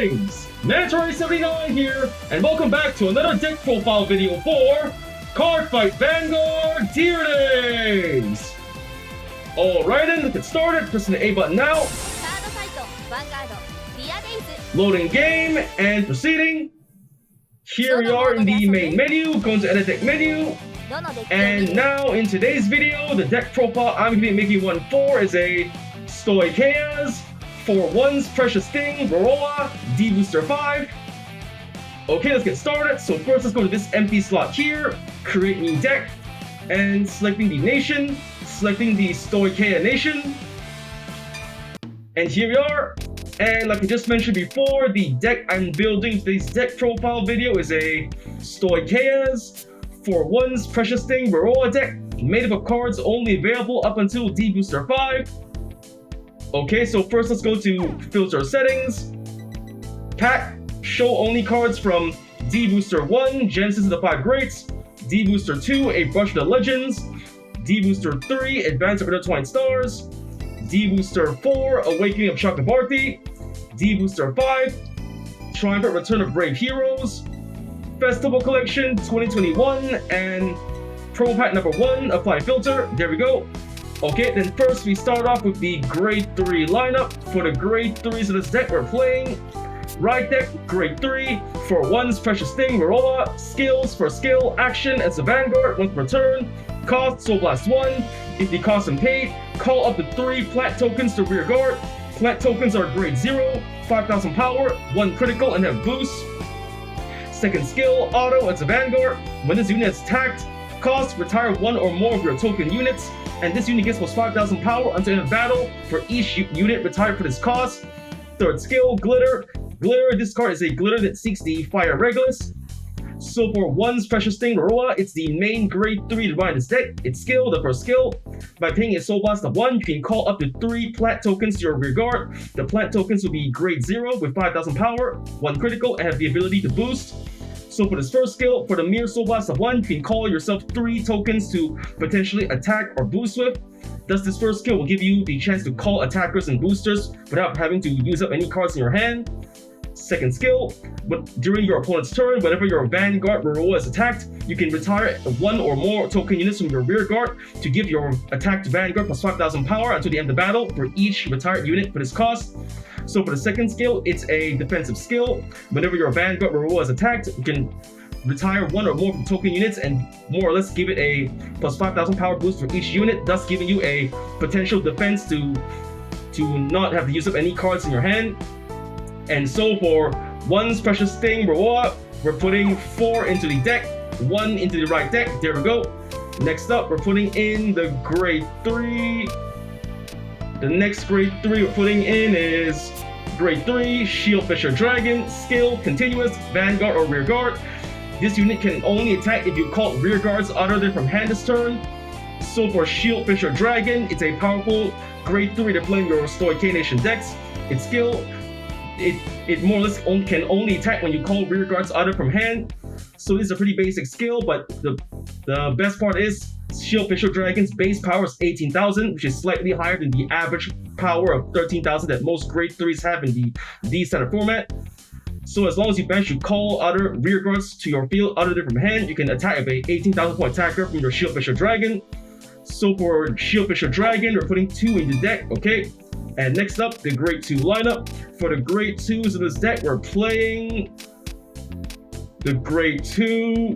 Greetings! Mandatory79 here, and welcome back to another deck profile video for Cardfight Vanguard Tier Days! Alright then, let's get started. Pressing the A button now. Cardfight Vanguard Tier Days. Loading game and proceeding. Here we are in the main menu, going to edit deck menu. And now in today's video, the deck profile I'm going to be making one for is a Stoicheia's for one's Precious Thing, Rorowa, D-BT05. Okay, let's get started. So first, let's go to this empty slot here, create new deck, and selecting the nation, selecting the Stoicheia nation. And here we are. And like I just mentioned before, the deck I'm building today's deck profile video is a Stoicheia's for one's Precious Thing, Rorowa deck, made up of cards only available up until D-BT05. Okay, so first let's go to filter settings, pack, show only cards from D-BT1, Genesis of the 5 Greats, D-BT2, A Brush of the Legends, D-BT3, Advance of Intertwined Stars, D-BT4, Awakening of Chakrabarti, D-BT5, Triumphant Return of Brave Heroes, Festival Collection 2021, and Promo Pack number 1, apply filter, there we go. Okay, then first we start off with the grade 3 lineup. For the grade 3s of this deck, we're playing right deck, grade 3, for one's Precious Thing, Rorowa, skills for skill, action as a Vanguard, once per turn, cost, Soul Blast 1, if the cost and paid, call up to 3 plant tokens to rear guard. Plant tokens are grade 0, 5,000 power, 1 critical and have boost. Second skill, auto as a Vanguard, when this unit is attacked, cost, retire 1 or more of your token units, and this unit gets plus 5,000 power until end of battle for each unit retired for this cost. Third skill, glitter. Glitter, this card is a glitter that seeks the fire Regulus. So for one's Precious Thing, Rorowa, it's the main grade 3 to run this deck. Its skill, the first skill, by paying a Soul Blast of 1, you can call up to 3 plant tokens to your rear guard. The plant tokens will be grade 0 with 5,000 power, 1 critical, and have the ability to boost. So for this first skill, for the mere Soul Blast of 1, you can call yourself 3 tokens to potentially attack or boost with. Thus, this first skill will give you the chance to call attackers and boosters without having to use up any cards in your hand. Second skill, but during your opponent's turn, whenever your Vanguard Rorowa is attacked, you can retire 1 or more token units from your rear guard to give your attacked Vanguard plus 5,000 power until the end of battle for each retired unit for this cost. So for the second skill, it's a defensive skill. Whenever your Vanguard Rorowa is attacked, you can retire 1 or more token units and more or less give it a plus 5,000 power boost for each unit, thus giving you a potential defense to not have to use up any cards in your hand. And so for one's Precious Thing, Rorowa, we're putting 4 into the deck, 1 into the right deck, there we go. Next up, we're putting in the grade 3. The next grade 3 we're putting in is grade 3, Shieldfisher Dragon, skill, continuous, Vanguard or rear guard. This unit can only attack if you call rear guards other than from hand this turn. So for Shieldfisher Dragon, it's a powerful grade 3 to play in your Stoicheia Nation decks. Its skill, it more or less can only attack when you call rear guards other from hand. So this is a pretty basic skill, but the best part is Shieldfisher Dragon's base power is 18,000, which is slightly higher than the average power of 13,000 that most grade 3s have in the D-standard format. So as long as you manage to call other rear guards to your field other than from hand, you can attack a 18,000 point attacker from your Shieldfisher Dragon. So for Shieldfisher Dragon, we're putting 2 in the deck, okay? And next up, the grade 2 lineup. For the grade 2s of this deck, we're playing the grade 2,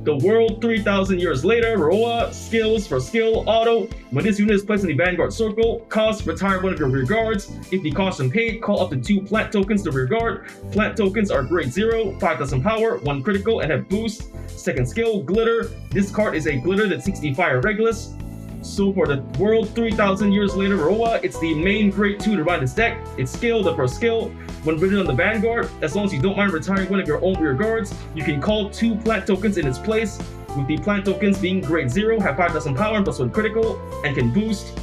the World 3,000 Years Later, Rorowa, skills for skill, auto. When this unit is placed in the Vanguard circle, cost, retire 1 of your rear guards. If the cost and paid, call up to 2 plant tokens to rear guard. Plant tokens are grade 0, 5,000 power, 1 critical, and have boost. Second skill, glitter. This card is a glitter that seeks the fire Regulus. So for the World 3,000 Years Later Rorowa, it's the main grade 2 to run this deck. Its skill, the first skill, when written on the Vanguard, as long as you don't mind retiring 1 of your own rear guards, you can call 2 plant tokens in its place, with the plant tokens being grade 0, have 5,000 power and plus 1 critical, and can boost.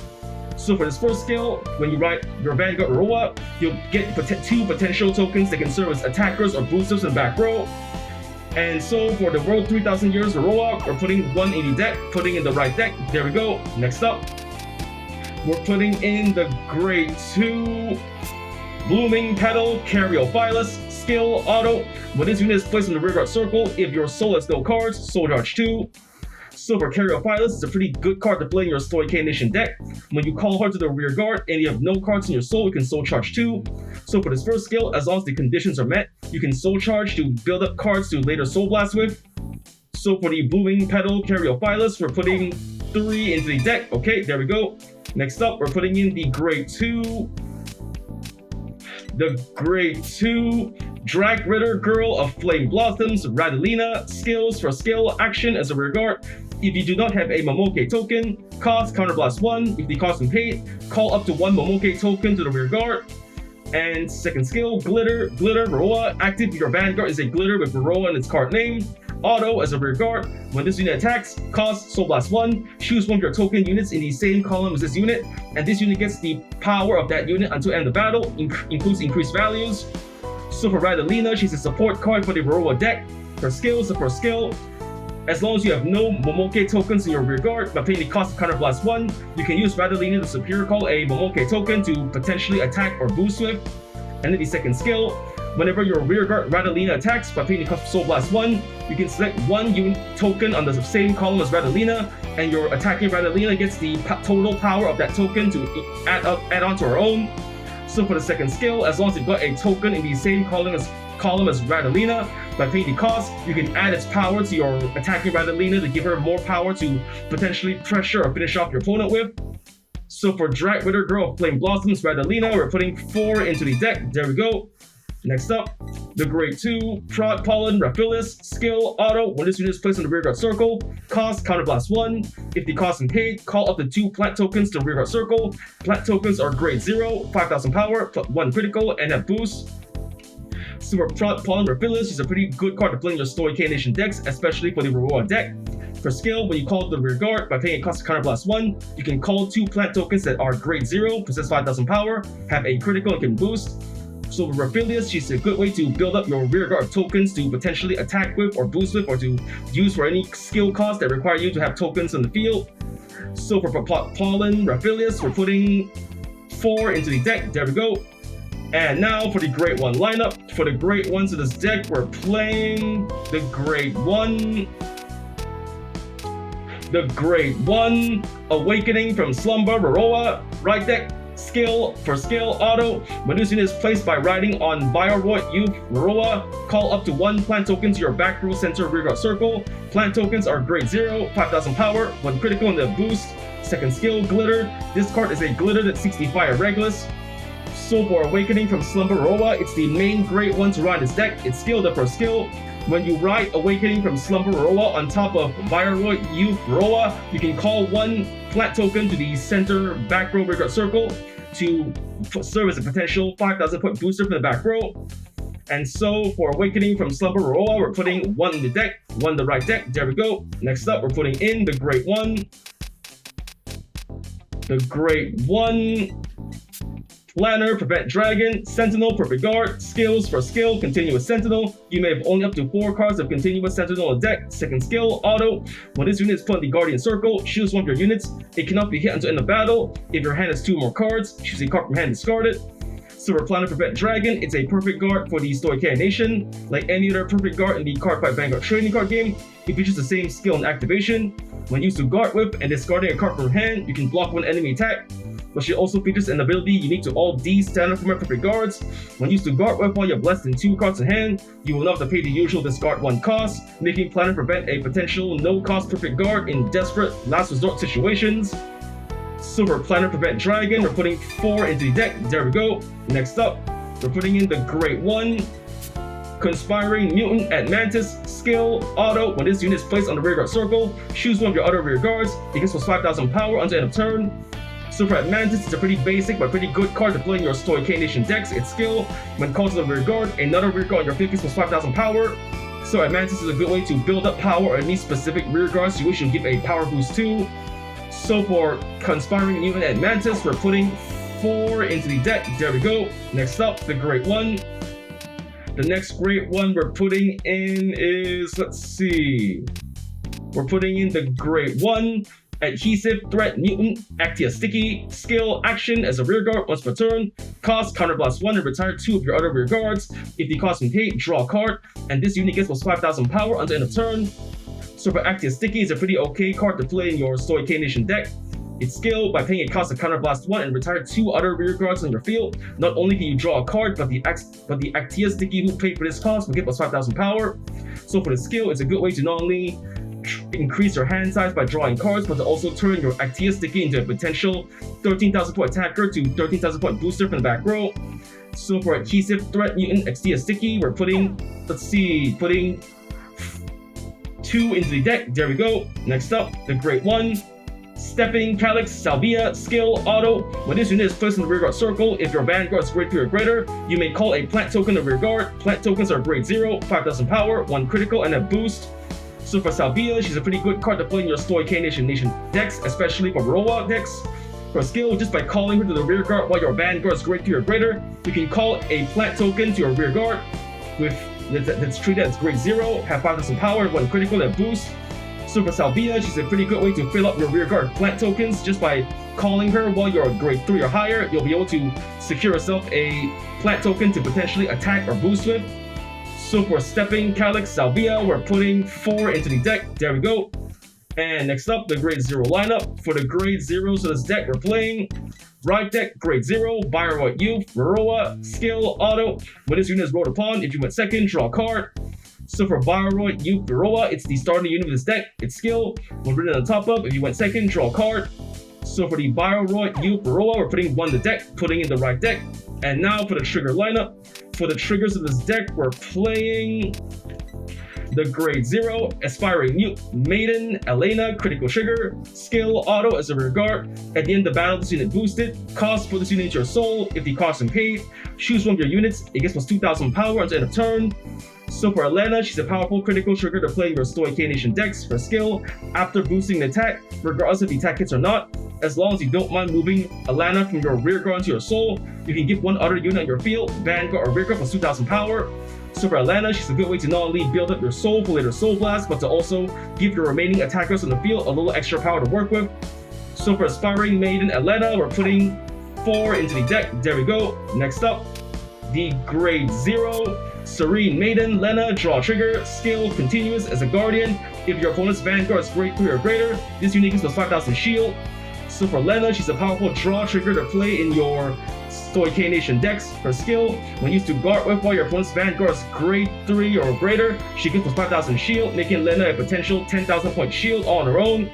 So for this first skill, when you write your Vanguard Rorowa, you'll get 2 potential tokens that can serve as attackers or boosters in the back row. And so for the World 3,000 Years Rorowa, we're putting 1 in the deck, putting in the right deck. There we go. Next up, we're putting in the grade 2 Blooming Petal Cariophilus, skill auto. When this unit is placed in the rearguard circle, if your soul has no cards, soul charge 2. So for Cariophilus, it's a pretty good card to play in your Stoicheia Nation deck. When you call her to the rear guard and you have no cards in your soul, you can soul charge 2. So for this first skill, as long as the conditions are met, you can soul charge to build up cards to later soul blast with. So for the Blooming Petal Cariophilus, we're putting 3 into the deck. Okay, there we go. Next up, we're putting in the Grade 2. The Grade 2 Drag Ritter Girl of Flame Blossoms, Radalina, skills for skill action as a rear guard. If you do not have a Momoke token, cost counterblast 1. If the cost is paid, call up to 1 Momoke token to the rear guard. And second skill, Glitter Rorowa. Active your Vanguard is a glitter with Rorowa in its card name. Auto as a rear guard. When this unit attacks, cost Soul Blast 1. Choose one of your token units in the same column as this unit, and this unit gets the power of that unit until end of battle, includes increased values. So for Radalina, she's a support card for the Rorowa deck. Her skill is the first skill. As long as you have no Momoke tokens in your rear guard, by paying the cost of counterblast 1, you can use Radalina to superior call a Momoke token to potentially attack or boost with. And then the second skill, whenever your rear guard Radalina attacks, by paying the cost of Soul Blast 1, you can select 1 unit token on the same column as Radalina, and your attacking Radalina gets the total power of that token to add on to her own. So for the second skill, as long as you've got a token in the same column as Radalina, by paying the cost, you can add its power to your attacking Radalina to give her more power to potentially pressure or finish off your opponent with. So for Drag Ritter Girl of Flame Blossoms, Radalina, we're putting 4 into the deck. There we go. Next up, the Grade 2 Prod Pollen Raphilis, skill auto. When this unit is placed in the rearguard circle, cost counterblast 1. If the cost is paid, call up to 2 plant tokens to rearguard circle. Plant tokens are Grade 0, 5000 power, 1 critical, and a boost. Super Prod Pollen Raphilis is a pretty good card to play in your Stoicheia Nation decks, especially for the Rorowa deck. For skill, when you call the rear guard, by paying a cost of counterblast 1, you can call 2 plant tokens that are Grade 0, possess 5000 power, have a critical and can boost. So with Raphilis, she's a good way to build up your rear guard tokens to potentially attack with or boost with, or to use for any skill costs that require you to have tokens in the field. So for Pollen Raphilis, we're putting 4 into the deck. There we go. And now for the Grade 1 lineup. For the Grade 1s of this deck, we're playing the Grade 1. The Grade 1 Awakening from Slumber Rorowa. Right deck. Skill for skill auto. When this unit is placed by riding on Bushiroad Youth Rorowa, call up to 1 plant token to your back row center rearguard circle. Plant tokens are Grade 0, 5000 power, 1 critical and a boost. Second skill, Glitter. This card is a glitter that 60 fire Regulus. So for Awakening from Slumber Rorowa, it's the main Grade 1 to ride this deck. It's skill the first skill. When you ride Awakening from Slumber Rorowa on top of Bushiroad Youth Rorowa, you can call 1 plant token to the center back row rearguard circle to serve as a potential 5000 point booster from the back row. And so for Awakening from Slumber Rorowa, we're putting 1 in the deck, 1 in the right deck. There we go. Next up, we're putting in the Grade 1. The Grade 1 Planner, Prevent Dragon, Sentinel, Perfect Guard, skills for skill, Continuous Sentinel. You may have only up to 4 cards of Continuous Sentinel on deck. Second skill, auto. When this unit is put in the Guardian Circle, choose one of your units. It cannot be hit until end of battle. If your hand has 2 more cards, choose a card from hand and discard it. Silver Planner, Prevent Dragon, it's a perfect guard for the Stoicheia Nation. Like any other perfect guard in the Cardfight Vanguard trading card game, it features the same skill and activation. When used to guard with and discarding a card from hand, you can block 1 enemy attack. But she also features an ability unique to all D standard format perfect guards. When used to guard with while you have less than 2 cards in hand, you will not have to pay the usual discard 1 cost, making Planner Prevent a potential no-cost perfect guard in desperate last resort situations. Silver Planner Prevent Dragon, we're putting 4 into the deck. There we go. Next up, we're putting in the Grade 1 Conspiring Mutant at Mantis, skill, auto. When this unit is placed on the rearguard circle, choose one of your other rear guards. It gets plus 5000 power until end of turn. Super Atlantis is a pretty basic but pretty good card to play in your Stoicheia Nation decks. Its skill, when called to the rear guard, another rear guard on your field gets plus 5000 power. So Atlantis is a good way to build up power on any specific rear guards you wish to give a power boost to. So for Conspiring Mutant at Mantis, we're putting 4 into the deck. There we go. Next up, the Grade 1. The next Grade 1 we're putting in is, let's see. We're putting in the Grade 1 Adhesive Threat Mutant, Actia Sticky, skill, action as a rearguard once per turn, cost, counterblast 1 and retire 2 of your other rearguards. If the cost is paid, draw a card, and this unit gets plus 5,000 power until end of turn. So for Actia Sticky is a pretty okay card to play in your Stoicheia Nation deck. Its skill, by paying a cost of counterblast 1 and retire 2 other rearguards on your field, not only can you draw a card, but the Actia Sticky who paid for this cost will get plus 5,000 power. So for the skill, it's a good way to not only increase your hand size by drawing cards, but to also turn your Actia Sticky into a potential 13,000 point attacker to 13,000 point booster from the back row. So for Adhesive Threat Mutant Actia Sticky, we're putting 2 into the deck. There we go. Next up, the Great One. Stepping Calyx Salvia, skill, auto. When this unit is placed in the rearguard circle, if your Vanguard is grade 3 or greater, you may call a plant token of rearguard. Plant tokens are grade 0, 5,000 power, 1 critical, and a boost. So for Salvia, she's a pretty good card to play in your Stoicheia Nation decks, especially for Rorowa decks. For skill, just by calling her to the rearguard while your Vanguard is grade 3 or greater, you can call a plant token to your rearguard that's treated as grade 0, have 5,000 power, 1 critical, and a boost. So for Salvia, she's a pretty good way to fill up your rearguard plant tokens. Just by calling her while you're grade 3 or higher, you'll be able to secure yourself a plant token to potentially attack or boost with. So for Stepping Calyx Salvia, we're putting 4 into the deck. There we go. And next up, the grade 0 lineup. For the grade 0s of this deck, we're playing Ride Deck, grade 0, Bushiroad Youth, Rorowa, skill, auto. When this unit is rolled upon, if you went second, draw a card. So for Bushiroad Youth, Rorowa, it's the starting unit of this deck. Its skill, when written on the top of, if you went second, draw a card. So for the Bushiroad Youth, Rorowa, we're putting 1 in the deck, putting in the right deck. And now for the trigger lineup. For the triggers of this deck, we're playing the grade 0, Aspiring Mute, Maiden, Elena, critical trigger, skill, auto as a rearguard. At the end of the battle, this unit boosted. Cost for this unit is your soul. If the cost is paid, choose one of your units. It gets plus 2,000 power until end of turn. So for Elena, she's a powerful critical trigger to play in your Stoicheia Nation decks. For skill, after boosting the attack, regardless if the attack hits or not, as long as you don't mind moving Elena from your rearguard to your soul, you can give one other unit on your field, Vanguard or rearguard, plus 2,000 power. So for Elena, she's a good way to not only build up your soul for later soul blast, but to also give your remaining attackers on the field a little extra power to work with. So for Aspiring Maiden Elena, we're putting 4 into the deck. There we go. Next up, the grade 0, Serene Maiden Lena, draw trigger, skill, continuous as a guardian. If your opponent's Vanguard is grade 3 or greater, this unit gets plus 5,000 shield. So for Lena, she's a powerful draw trigger to play in your Stoicheia Nation decks. Her skill, when used to guard with while your opponent's Vanguard is grade 3 or greater, she gets plus 5,000 shield, making Lena a potential 10,000 point shield all on her own.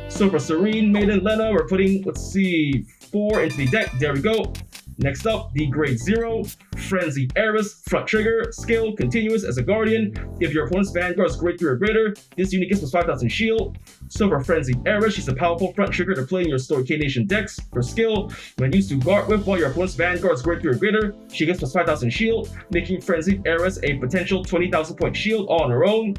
So for Serene Maiden Lena, we're putting, 4 into the deck. There we go. Next up, the grade 0, Frenzied Heiress, front trigger, skill, continuous as a guardian. If your opponent's Vanguard is grade 3 or greater, this unit gets plus 5,000 shield. So for Frenzied Heiress, she's a powerful front trigger to play in your Stoicheia Nation decks. For skill, when used to guard with while your opponent's Vanguard is grade 3 or greater, she gets plus 5,000 shield, making Frenzied Heiress a potential 20,000 point shield all on her own.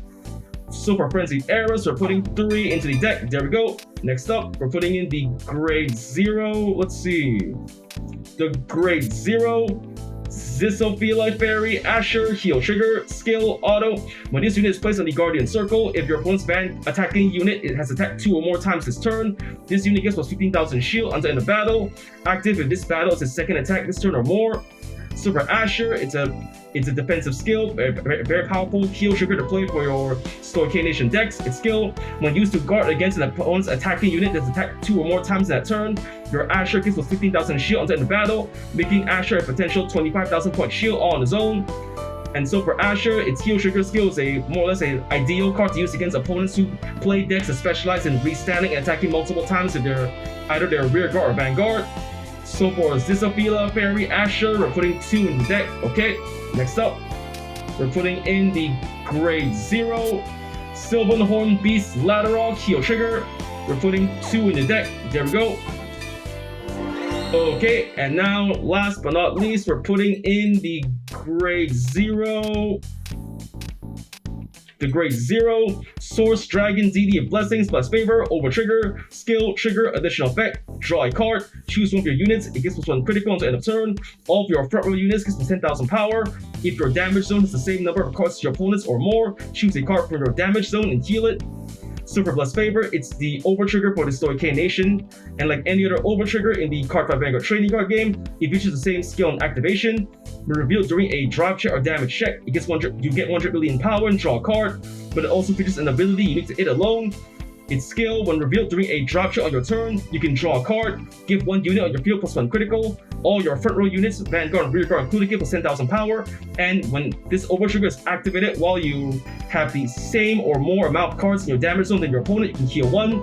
So for Frenzied Heiress, we're putting 3 into the deck. There we go. Next up, we're putting in the grade 0. The grade 0, Zisophilia Fairy, Asher, heal trigger, skill, auto. When this unit is placed on the Guardian Circle, if your opponent's attacking unit has attacked 2 or more times this turn, this unit gets plus 15,000 shield until end of battle. Active if this battle is its second attack this turn or more. So for Asher, it's a defensive skill, very powerful heal trigger to play for your Stoicheia Nation decks. Its skill, when used to guard against an opponent's attacking unit that's attacked 2 or more times in that turn, your Asher gets plus 15,000 shield until end of battle, making Asher a potential 25,000 point shield all on his own. And so for Asher, its heal trigger skill is more or less an ideal card to use against opponents who play decks that specialize in restanding and attacking multiple times if they're either their rearguard or Vanguard. So for Zisophilia Fairy Asher, we're putting 2 in the deck. Okay, next up, we're putting in the grade 0, Sylvanhorn Beast Lateral, heal trigger. We're putting 2 in the deck. There we go. Okay, and now, last but not least, we're putting in the grade 0. The grade 0, Source Dragon Deity of Blessings plus favor, over trigger, skill, trigger, additional effect, draw a card, choose one of your units, it gets plus 1 critical until end of turn. All of your front row units gets plus 10,000 power. If your damage zone has the same number of cards as your opponents or more, choose a card from your damage zone and heal it. Super Blessed Favor, it's the overtrigger for the Stoicheia Nation, and like any other overtrigger in the Cardfight Vanguard trading card game, it features the same skill and activation. When revealed during a drop check or damage check, it gets you get 100 million power and draw a card, but it also features an ability unique to it alone. Its skill, when revealed during a drop check on your turn, you can draw a card, give 1 unit on your field plus 1 critical. All your front row units, Vanguard and rear guard included, give plus 10,000 power. And when this overtrigger is activated while you have the same or more amount of cards in your damage zone than your opponent, you can heal 1.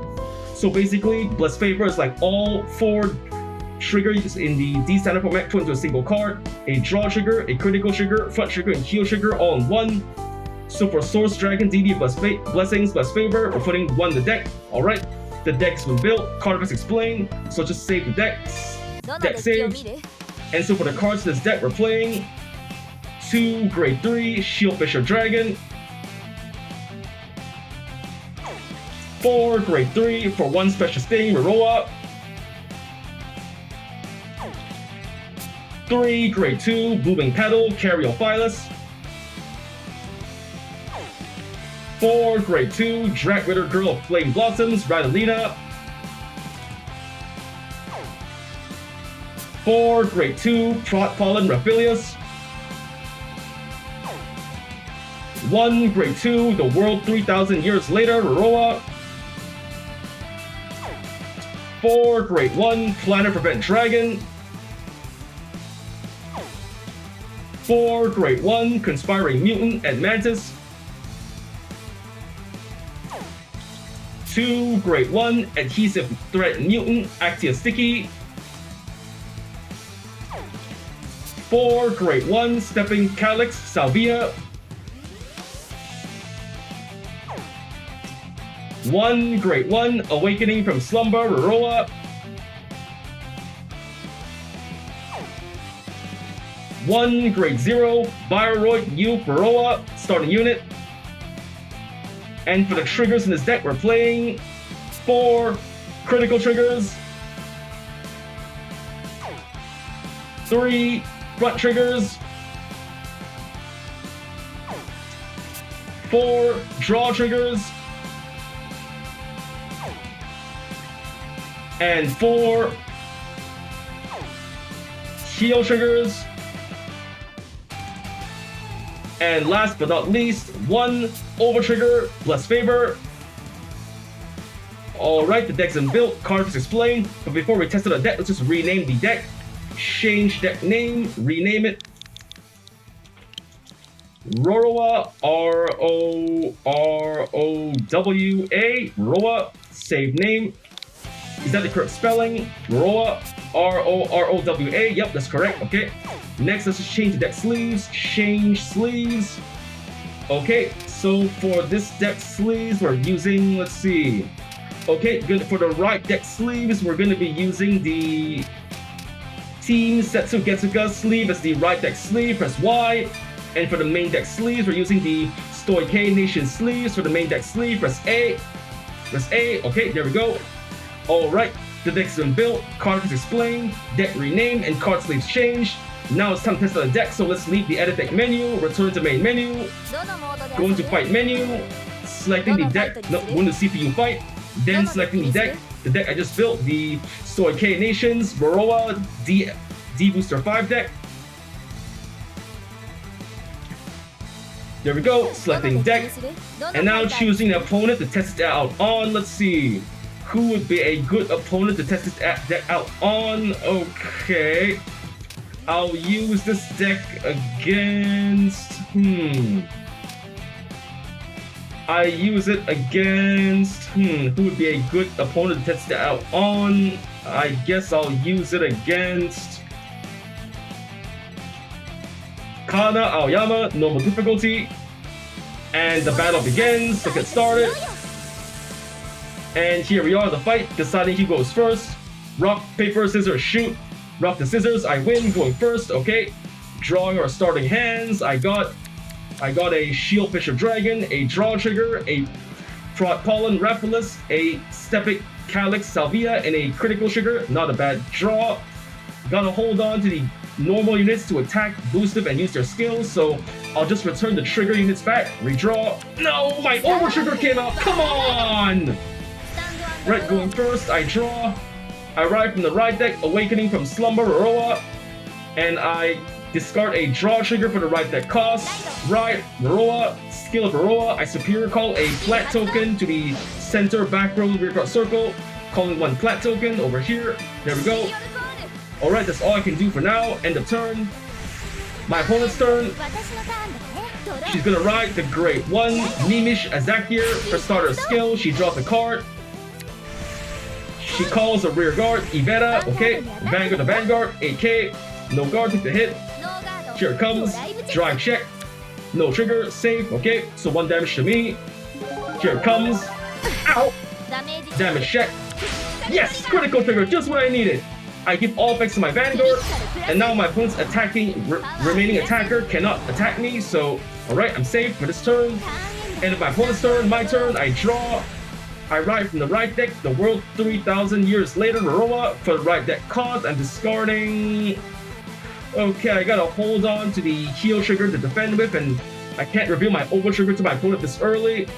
So basically, Blessed Favor is like all 4 triggers in the D standard format put into a single card. A draw trigger, a critical trigger, front trigger, and heal trigger all in 1. So for Source Dragon, DD Blessings, Blessed Favor, we're putting 1 in the deck. Alright, the deck's been built, card effects explained, so just save the decks. Deck saves. And so for the cards in this deck, we're playing 2 Grade 3 Shieldfisher Dragon, 4 Grade 3 for 1 Special Sting Rorowa, 3 Grade 2 Booming Petal Cariophilus, 4 Grade 2 Drag Ritter Girl of Flame Blossoms Radalina, 4 Grade 2 Trot Pollen Raphilius, 1 Grade 2 The World 3000 Years Later Rorowa, 4 Grade 1 Planet Prevent Dragon, 4 Grade 1 Conspiring Mutant and Mantis, 2 Grade 1 Adhesive Threat Mutant Actia Sticky, 4 Grade 1 Stepping Calyx Salvia, 1 Grade 1 Awakening from Slumber Rorowa, 1 Grade 0 Bioroid U Rorowa starting unit. And for the triggers in this deck, we're playing 4 critical triggers, 3 front triggers, 4 draw triggers, and 4 heal triggers. And last but not least, 1 overtrigger, Blessed Favor. Alright, the deck's been built, cards explained, but before we test out the deck, let's just rename the deck. Change deck name, rename it. Rorowa, R-O-R-O-W-A, Rorowa, save name. Is that the correct spelling? Rorowa, R-O-R-O-W-A, yep, that's correct, okay. Next, let's just change the deck sleeves, change sleeves. Okay, so for this deck sleeves, we're using, let's see. Okay, good. For the right deck sleeves, we're going to be using the Team Setsugetsuga sleeve as the right deck sleeve, press Y. And for the main deck sleeves, we're using the Stoicheia Nation sleeves. For the main deck sleeve, press A. Press A, okay, there we go. Alright, the deck's been built, card is explained, deck renamed, and card sleeves changed. Now it's time to test out the deck, so let's leave the edit deck menu, return to main menu, go into fight menu, selecting the deck, go into CPU fight, then selecting the deck I just built, the Stoicheia Nations, Rorowa, D-BT05 deck. There we go, selecting deck, and now choosing the opponent to test it out on. Let's see, who would be a good opponent to test this deck out on? Okay. I'll use this deck against... I use it against... Who would be a good opponent to test it out on? I guess I'll use it against... Kana Aoyama, normal difficulty. And the battle begins. Let's get started. And here we are, the fight, deciding who goes first. Rock, paper, scissors, shoot. Rock the scissors, I win, going first, okay. Drawing our starting hands, I got a Shieldfisher Dragon, a draw trigger, a Trot Pollen Raphilius, a Stepping Calyx Salvia, and a critical trigger, not a bad draw. Gotta hold on to the normal units to attack, boost them, and use their skills, so I'll just return the trigger units back. Redraw. No, my over trigger came out. Come on! Red going first, I draw. I arrive from the right deck, awakening from slumber, Rorowa. And I discard a draw trigger for the right deck cost. Right, Rorowa, skill of Rorowa. I superior call a flat token to the center back row rear guard circle. Calling one flat token over here. There we go. Alright, that's all I can do for now. End of turn. My opponent's turn. She's gonna ride the Great One, Mimish Azakir. For starter skill, she draws a card. She calls a rear guard, Iveta, okay. Vanguard the Vanguard, 8k. No guard, take the hit. Here it comes. Drive check. No trigger, save, okay. So 1 damage to me. Here it comes. Ow! Damage check. Yes! Critical trigger, just what I needed. I give all effects to my Vanguard, and now my opponent's remaining attacker cannot attack me, so alright, I'm safe for this turn. End of my opponent's turn, my turn, I draw. I ride from the right deck, the world 3,000 years later, Rorowa, for the right deck cost. I'm discarding. Okay, I gotta hold on to the heal trigger to defend with, and I can't reveal my over trigger to my opponent this early.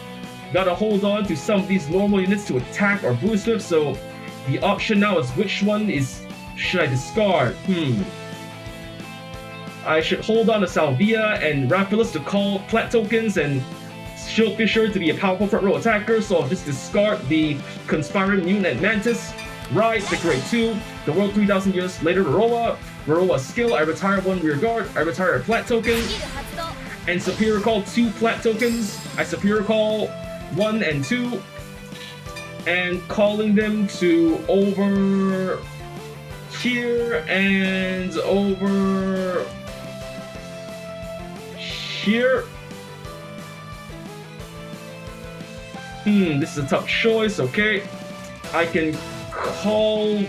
Gotta hold on to some of these normal units to attack or boost with, so the option now is which one should I discard? I should hold on to Salvia and Raphaelis to call flat tokens and Shield Fisher to be a powerful front row attacker, so I'll just discard the Conspiring Mutant and Mantis. Ride the Great 2, the world 3,000 years later, Rorowa skill, I retire 1 rear guard, I retire a flat token, and superior call 2 flat tokens. I superior call 1 and 2, and calling them to over here and over here. This is a tough choice, okay. I can calling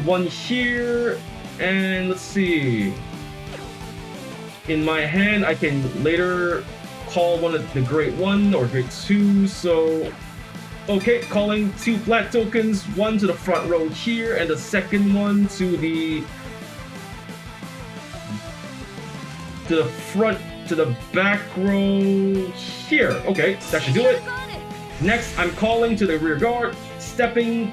1 here, and let's see. In my hand, I can later call one of the Great 1 or Great 2, so okay, calling 2 flat tokens, 1 to the front row here, and the second one to the back row here. Okay, that should do it. Next, I'm calling to the rear guard, stepping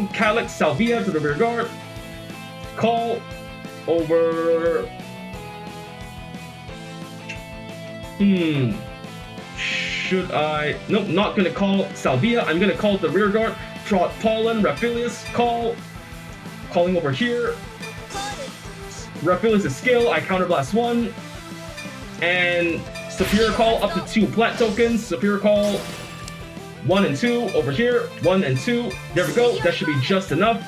Calyx Salvia to the rear guard. Call over. Should I? Nope, not gonna call Salvia. I'm gonna call the rear guard. Trot Pollen, Raphaelis, calling over here. Raphaelis' skill, I counterblast 1. And superior call up to 2 flat tokens. Superior call 1 and 2 over here. 1 and 2. There we go. That should be just enough.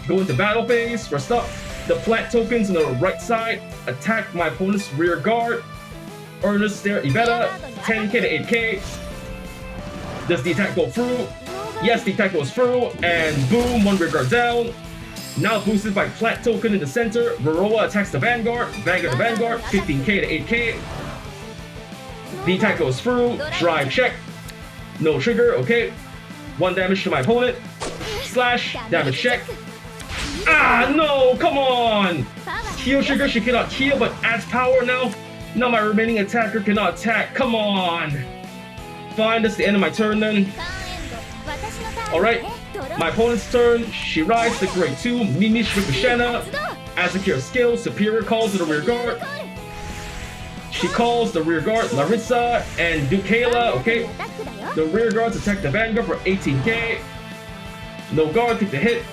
Go into battle phase. First up, the flat tokens on the right side attack my opponent's rear guard. Ernest there, Iveta, 10k to 8k. Does the attack go through? Yes, the attack goes through, and boom, 1 rear guard down. Now boosted by flat token in the center. Rorowa attacks the Vanguard. Vanguard the Vanguard, 15k to 8k. The attack goes through. Drive check. No trigger, okay. 1 damage to my opponent. Slash, damage check. Ah, no, come on! Heal trigger, she cannot heal, but adds power now. Now my remaining attacker cannot attack. Come on. Fine, that's the end of my turn then. Alright, my opponent's turn. She rides the Great 2, Mimish Rikushena. Azakir skill, superior calls to the rear guard. She calls the rear guard, Larissa and Dukaela, okay. The rear guards attack the Vanguard for 18k. No guard, take the hit.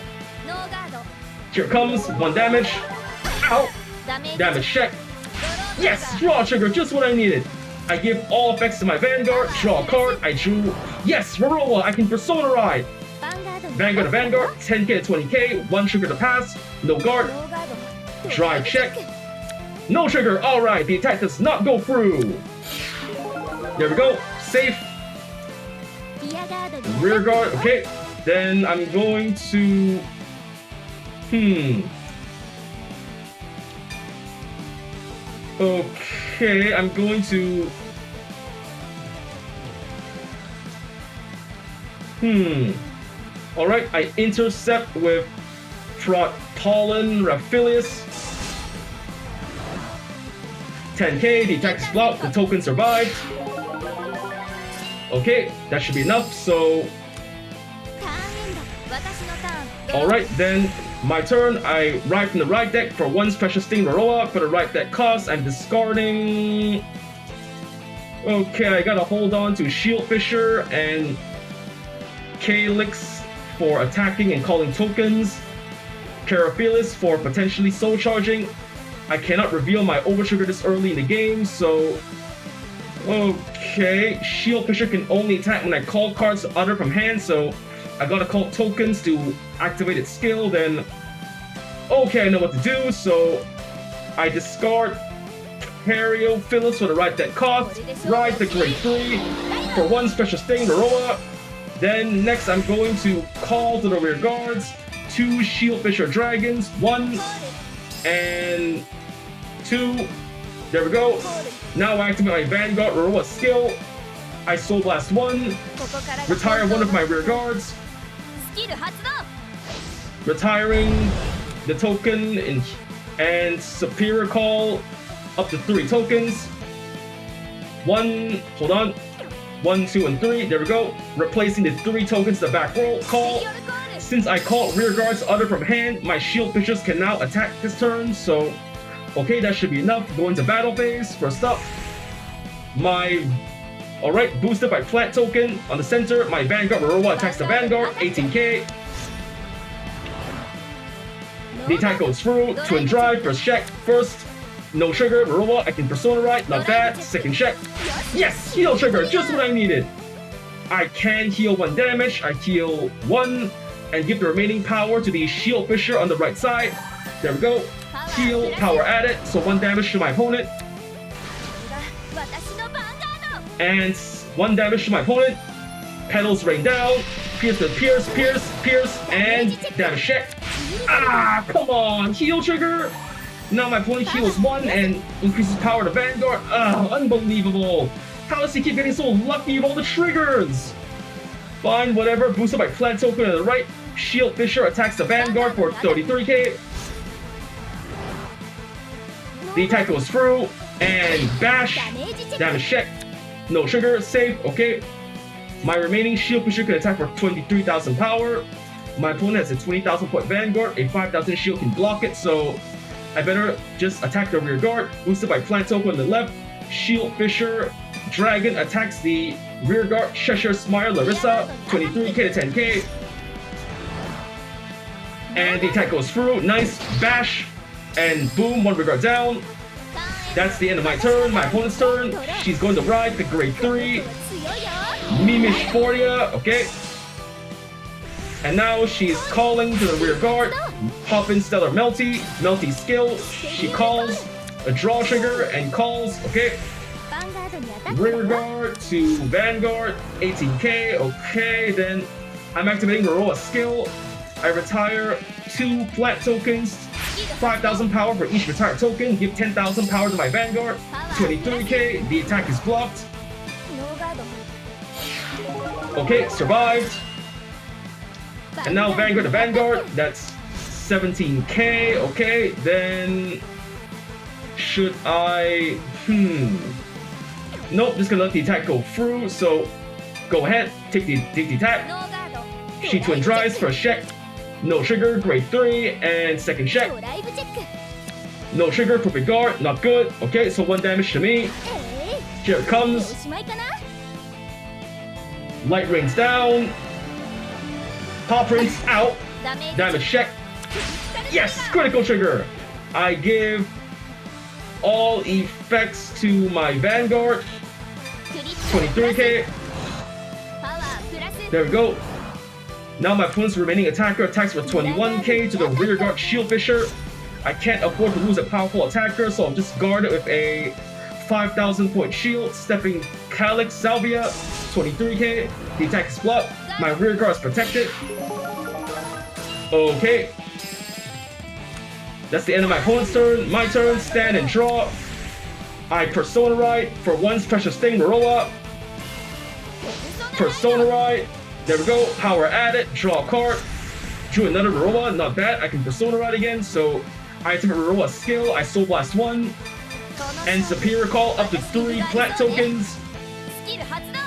Here it comes, 1 damage. Ow! Damage check. Yes! Draw trigger, just what I needed. I give all effects to my Vanguard, draw a card, I drew. Yes! Rorowa, I can Persona Ride! Vanguard to Vanguard, 10k to 20k, 1 trigger to pass, no guard. Drive check. No trigger, alright, the attack does not go through. There we go, safe. Rear guard, okay. Then I'm going to... Okay, I'm going to... Alright, I intercept with Trot Pollen, Raphaelis. 10k, the attack is blocked, the token survived. Okay, that should be enough, so... ターンエンド私のターン Alright, then my turn. I ride from the right deck for 1 special sting Rorowa. For the right deck cost, I'm discarding... Okay, I gotta hold on to Shield Fisher and Calyx for attacking and calling tokens. Carafelis for potentially soul charging. I cannot reveal my Overtrigger this early in the game, so... Okay, Shield Fisher can only attack when I call cards other from hand, so I gotta call tokens to activate its skill, then... Okay, I know what to do, so I discard Carafelis for the right deck cost, ride the grade 3 for 1 special sting Rorowa. Then next I'm going to call to the rear guards 2 Shield Fisher Dragons, 1 and 2. There we go. Now I activate my Vanguard Rorowa skill. I Soul Blast 1, ここからが retire 1 of my rear guards, スキル発動 retiring the token and Superior Call up to 3 tokens. 1, hold on. 1, 2, and 3. There we go. Replacing the 3 tokens to back roll call. Since I call rear guards other from hand, my Shield Fishers can now attack this turn, so okay, that should be enough. Go into battle phase. First up, alright, boosted by flat token on the center. My Vanguard Rorowa attacks the Vanguard, 18k. The attack goes through. Twin Drive, first check. First, no trigger, Rorowa, I can Persona Ride, not bad. Second check. Yes, heal trigger, just what I needed. I can heal 1 damage. I heal 1 and give the remaining power to the Shield Fisher on the right side. There we go. Heal, power added, so 1 damage to my opponent. 私のヴァンガード And 1 damage to my opponent. Petals rain down. Pierce to pierce, pierce, and damage check. Ah, come on, heal trigger. Now my opponent heals 1 and increases power to Vanguard. Ah, unbelievable. How does he keep getting so lucky with all the triggers? Fine, whatever. Boosted by flat token on the right. Shield Fisher attacks the Vanguard for 33k. The attack goes through and bash. Damage check. No trigger. Save. Okay. My remaining Shield Fisher can attack for 23,000 power. My opponent has a 20,000 point Vanguard. A 5,000 shield can block it, so I better just attack the rear guard. Boosted by plant token on the left. Shield Fisher Dragon attacks the rear guard. Cheshire Smile Larissa. 23k to 10k. And the attack goes through. Nice. Bash. And boom, 1 rear guard down. That's the end of my turn. My opponent's turn. She's going to ride the grade 3. 強いよ Mimish Fortia. Okay. And now she's calling to the rear guard. Hop in Stellar Melty. Melty skill. She calls a draw trigger and calls. Okay. ヴァンガードにアタック Rear guard to Vanguard. 18k. Okay. Then I'm activating Rorowa's skill. I retire 2 flat tokens. 5,000 power for each retired token. Give 10,000 power to my Vanguard. 23k. The attack is blocked. ノーガード Okay. Survived. And now Vanguard to Vanguard, that's 17k, okay, then should I, nope, just gonna let the attack go through, so go ahead, take the attack. ノーガード She twin drives, first check, no trigger, grade 3, and second check, ドライブチェック no trigger, perfect guard, not good, okay, so 1 damage to me, え here it お comes, しまいかな light rains down, pop rings out, ダメージ damage check, yes, critical trigger. I give all effects to my Vanguard. クリット 23k. パワープラス There we go. Now my opponent's remaining attacker attacks for 21k to the rear guard Shield Fisher. I can't afford to lose a powerful attacker, so I'll just guard it with a 5,000 point shield. Stepping Calyx Salvia, 23k. The attack is blocked. My rear guard is protected. Okay. That's the end of my opponent's turn. My turn, stand and draw. I Persona Ride for 1 special sting Rorowa. Persona Ride. There we go. Power added. Draw a card. Drew another Rorowa. Not bad. I can Persona Ride again. So I activate Rorowa's skill. I Soul Blast 1. and Superior Call up to 3 plat tokens. スキル発動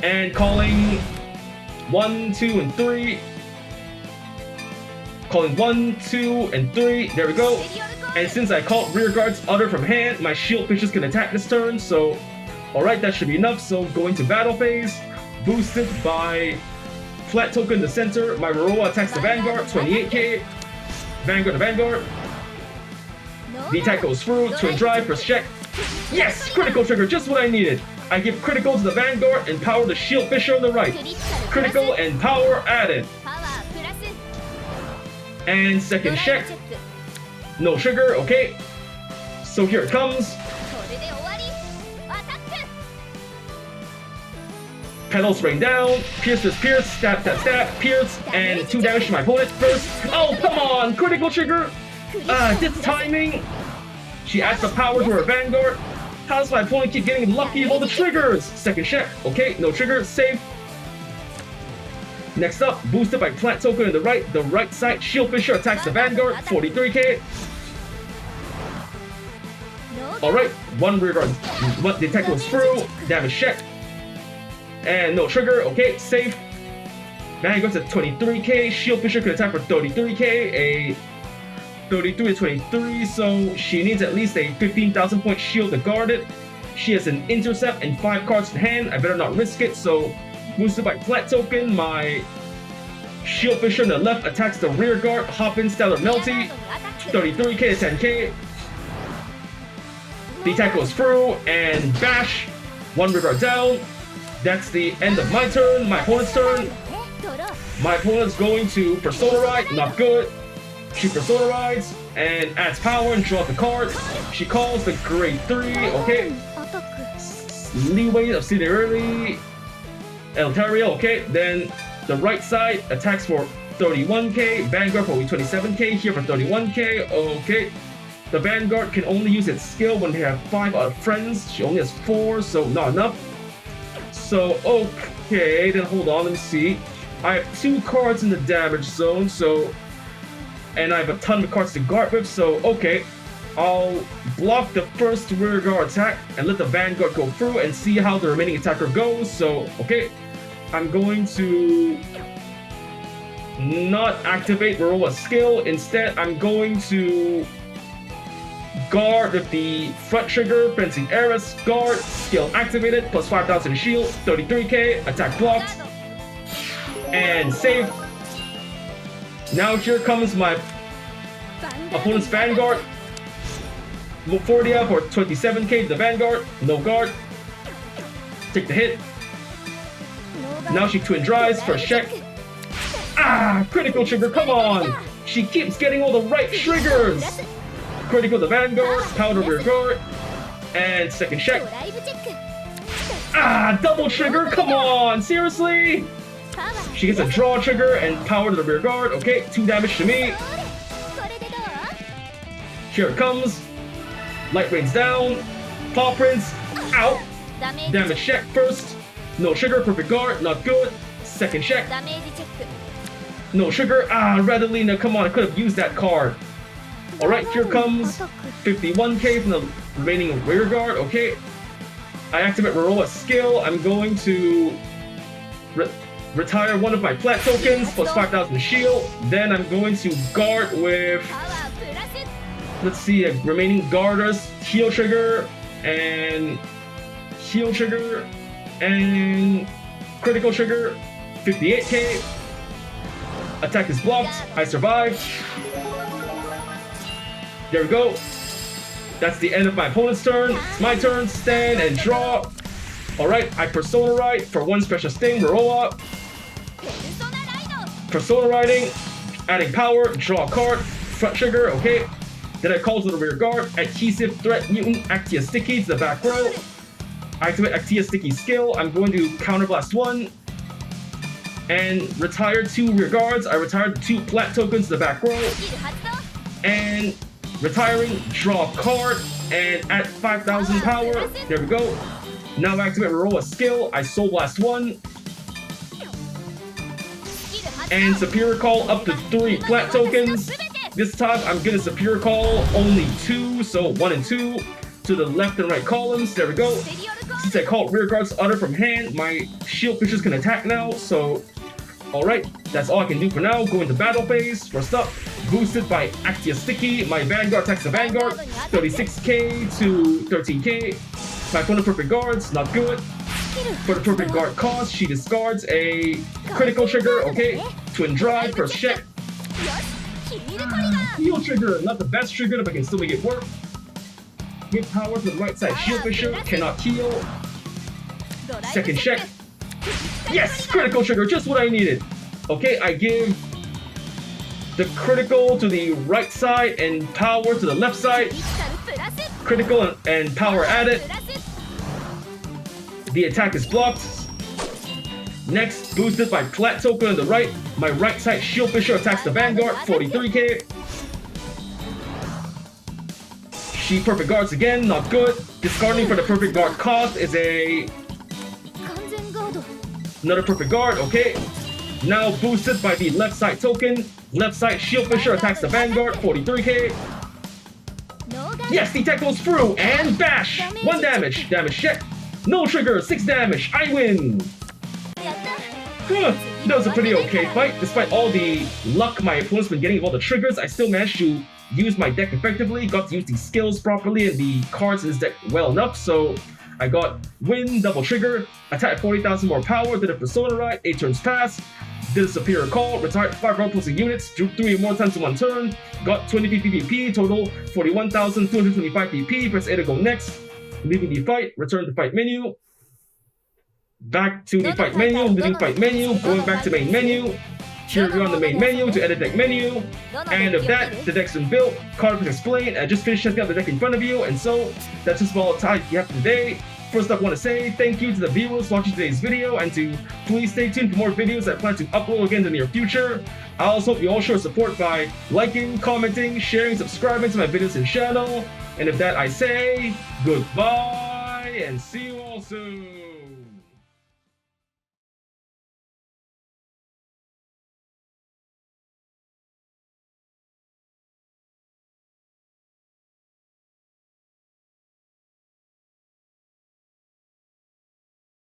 And calling 1, 2, and 3. Calling 1, 2, and 3. There we go. And since I called Rear Guard's Utter from hand, my Shield Fishes can attack this turn. So, alright, that should be enough. So, going to battle phase. Boosted by flat token in the center. My Rorowa attacks the Vanguard. 28k. Vanguard to Vanguard. The attack goes through. Twin Drive. First check. Yes! Critical trigger. Just what I needed. I give critical to the Vanguard and power the Shield Fisher on the right. Critical and power added. パワープラス And ド second ライ check. ブチェック No sugar, okay. So here it comes. これで終わりアタック Petals rain down. Pierce, pierce, stab, stab, stab, pierce, and 2 damage to my opponent first. Oh, come on! Critical trigger! This timing! She adds the power to her Vanguard. How does my opponent keep getting lucky with all the triggers? Second check. Okay, no trigger. Safe. Next up, boosted by plant token on the right side. Shield Fisher attacks the Vanguard. 43k. Alright, 1 rear guard. What the attack goes through. Damage check. And no trigger. Okay, safe. Vanguard's at 23k. Shield Fisher can attack for 33k. A 33 to 23, so she needs at least a 15,000 point shield to guard it. She has an intercept and 5 cards in hand. I better not risk it, so boosted by plat token, my Shield Fisher on the left attacks the rear guard. Hop in Stellar Melty. 33k to 10k. The attack goes through and bash. 1 rear guard down. That's the end of my turn. My opponent's turn. ドロー My opponent's going to Persona Ride. Not good. She Persona Rides and adds power and draws the card. She calls the grade 3. Okay. アタック Leeway of City Early. Eltaria. Okay. Then the right side attacks for 31k. Vanguard for 27k. Here for 31k. Okay. The Vanguard can only use its skill when they have 5 other friends. She only has 4, so not enough. So, okay. Then hold on. Let me see. I have 2 cards in the damage zone, so... And I have a ton of cards to guard with, so okay. I'll block the first rear guard attack and let the Vanguard go through and see how the remaining attacker goes. So, okay. I'm going to not activate Rorowa's skill. Instead, I'm going to guard with the front trigger, Fencing Eris, guard, skill activated, plus 5,000 shield, 33k, attack blocked, and save. Now here comes my opponent's Vanguard. Look 40 up for 27k to the Vanguard. No guard. Take the hit. Now she twin drives for a check. Ah! Critical trigger, come on! She keeps getting all the right triggers! Critical to Vanguard, powder rear guard, and second check. ドライブチェック Ah! Double trigger, come on! Seriously? パワー She gets a draw trigger and power to the rear guard. Okay, 2 damage to me. これでどう Here it comes. Light rains down. Paw prints out. ダメージ Damage check first. No sugar, perfect guard, not good. Second check. ダメージチェック No sugar. Ah, Redolina, come on, I could have used that card. Alright, here comes 51k from the remaining rear guard. Okay. I activate Rorowa's skill. I'm going to retire one of my plat tokens, plus 5,000 shield. Then I'm going to guard with, パワープラス let's see, remaining guarders, heal trigger, and critical trigger, 58k. Attack is blocked. I survived. There we go. That's the end of my opponent's turn. It's my turn. Stand and draw. Alright, I Persona Ride for 1 special sting, Rorowa. ペルソナライド Persona Riding, adding power, draw a card, front trigger, okay. Then I call to the rear guard, Adhesive Threat Mutant, Actia Sticky to the back row. I activate Actia Sticky skill. I'm going to counterblast 1 and retire 2 rear guards. I retired 2 plat tokens to the back row スキル発動 and retiring, draw a card and add 5,000 power. There we go. Now I activate Rorowa's skill. I Soul Blast 1 スキル発動 and Superior Call up to 3 plat tokens. This time I'm gonna Superior Call only 2 2, so 1 and 2 to the left and right columns. There we go. Since I called rear guards utter from hand, my shield fishers can attack now, so alright, that's all I can do for now. Go into battle phase. First up, boosted by Actia Sticky, my Vanguard attacks the Vanguard, 36k to 13k. My opponent perfect guards, not good. For the perfect guard cost, she discards a critical trigger, okay. Twin drive, first check. Heal trigger, not the best trigger, but I can still make it work. Give power to the right side shield fisher, cannot heal. Second check. Yes! Critical trigger, just what I needed. Okay, I give the critical to the right side and power to the left side. Critical and power added. The attack is blocked. Next, boosted by Plat token on the right. My right side shield fisher attacks the Vanguard, 43k. She perfect guards again, not good. Discarding for the perfect guard cost is another perfect guard, okay. Now boosted by the left side token. Left side shield fisher attacks the Vanguard, 43k. Yes, the attack goes through and bash! 1 damage. Damage check. No trigger, 6 damage. I win! That was a pretty okay fight. Despite all the luck my opponent's been getting with all the triggers, I still managed to use my deck effectively, got to use the skills properly and the cards in this deck well enough, so I got win, double trigger, attack 40,000 more power, did a persona right, 8 turns pass, did a superior call, retired 5 opposing units, drew 3 more times in 1 turn, got 20 PvP, total 41,225 PP, press A to go next, leaving the fight, return to fight menu, back to the fight menu, leaving fight menu, going back to main menu. Here we're on the main menu to edit deck menu, and with that, the deck's been built, card was explained, I just finished checking out the deck in front of you, and so that's just all the time you have for today. First up, I want to say thank you to the viewers watching today's video, and to please stay tuned for more videos I plan to upload again in the near future. I also hope you all show support by liking, commenting, sharing, subscribing to my videos and channel, and with that I say goodbye and see you all soon.